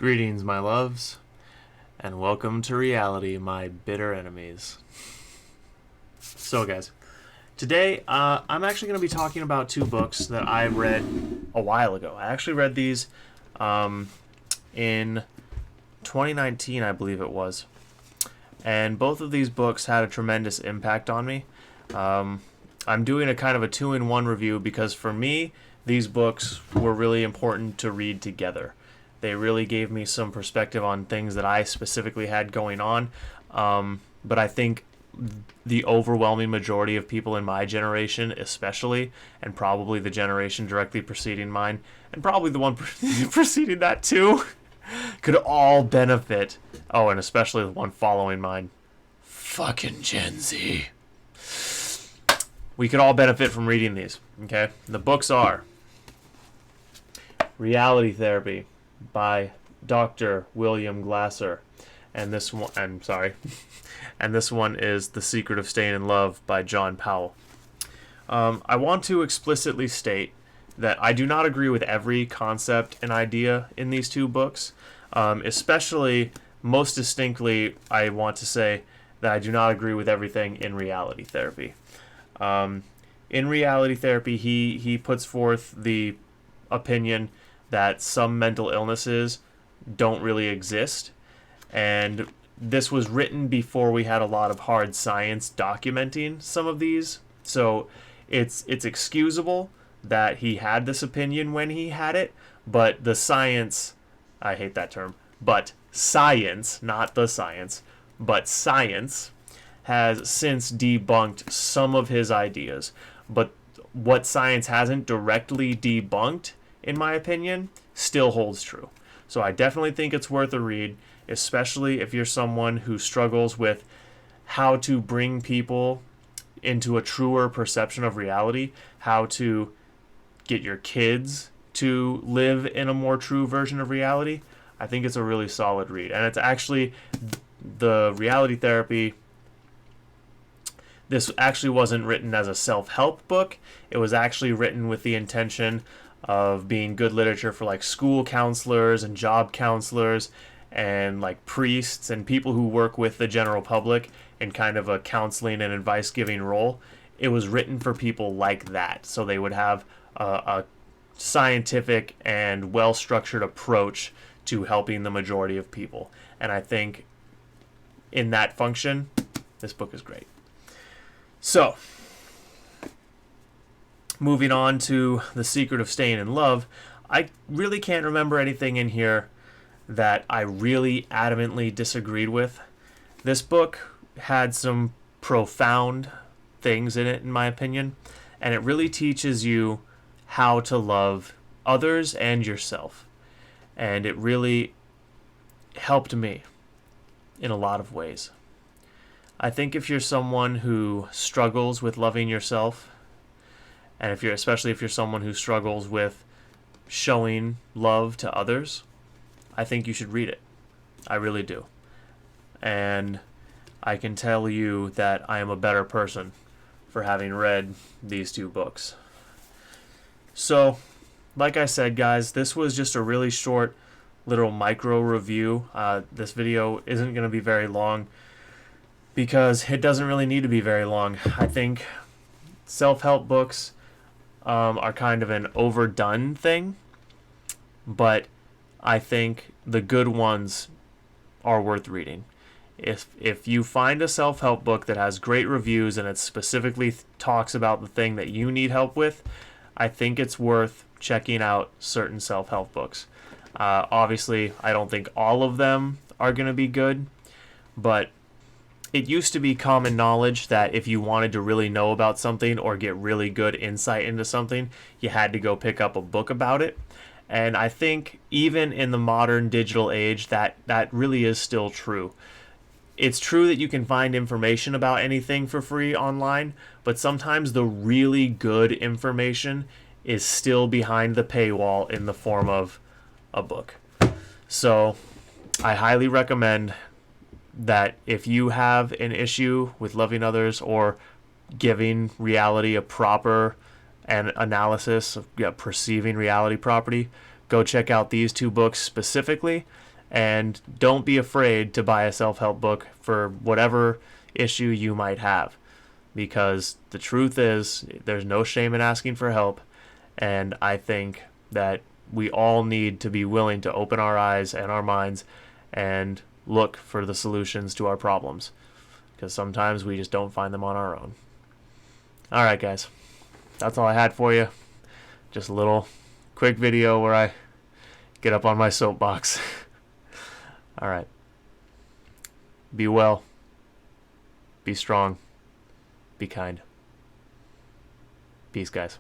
Greetings, my loves, and welcome to reality, my bitter enemies. So, guys, today I'm actually going to be talking about two books that I read a while ago. I actually read these in 2019, I believe it was. And both of these books had a tremendous impact on me. I'm doing a kind of a two-in-one review because for me, these books were really important to read together. They really gave me some perspective on things that I specifically had going on. But I think the overwhelming majority of people in my generation, especially, and probably the generation directly preceding mine, and probably the one preceding that too, could all benefit. Oh, and especially the one following mine. Fucking Gen Z. We could all benefit from reading these, okay? The books are Reality Therapy by Dr. William Glasser, and this one, and this one is The Secret of Staying in Love by John Powell. I want to explicitly state that I do not agree with every concept and idea in these two books. Especially, most distinctly, I want to say that I do not agree with everything in Reality Therapy. In Reality Therapy, he puts forth the opinion that some mental illnesses don't really exist, and this was written before we had a lot of hard science documenting some of these, so it's excusable that he had this opinion when he had it, but the science, I hate that term, but science, not the science, but science has since debunked some of his ideas. But what science hasn't directly debunked, in my opinion, still holds true. So I definitely think it's worth a read, especially if you're someone who struggles with how to bring people into a truer perception of reality, how to get your kids to live in a more true version of reality. I think it's a really solid read. And it's actually the Reality Therapy. This actually wasn't written as a self-help book. It was actually written with the intention of being good literature for like school counselors and job counselors and like priests and people who work with the general public in kind of a counseling and advice giving role. It was written for people like that, so they would have a scientific and well-structured approach to helping the majority of people. And I think in that function, this book is great. So, moving on to The Secret of Staying in Love, I really can't remember anything in here that I really adamantly disagreed with. This book had some profound things in it, in my opinion, and it really teaches you how to love others and yourself. And it really helped me in a lot of ways. I think if you're someone who struggles with loving yourself, and especially if you're someone who struggles with showing love to others, I think you should read it. I really do. And I can tell you that I am a better person for having read these two books. So, like I said, guys, this was just a really short little micro review. This video isn't going to be very long because it doesn't really need to be very long. I think self-help books are kind of an overdone thing, but I think the good ones are worth reading. If you find a self-help book that has great reviews and it specifically talks about the thing that you need help with, I think it's worth checking out certain self-help books. Obviously, I don't think all of them are going to be good, but it used to be common knowledge that if you wanted to really know about something or get really good insight into something, you had to go pick up a book about it. And I think even in the modern digital age, that really is still true. It's true that you can find information about anything for free online, but sometimes the really good information is still behind the paywall in the form of a book. So I highly recommend that if you have an issue with loving others or giving reality a proper and analysis of perceiving reality property, go check out these two books specifically, And don't be afraid to buy a self-help book for whatever issue you might have, because the truth is there's no shame in asking for help. And I think that we all need to be willing to open our eyes and our minds and look for the solutions to our problems, because sometimes we just don't find them on our own. All right, guys, that's all I had for you. Just a little quick video where I get up on my soapbox. All right. Be well. Be strong. Be kind. Peace, guys.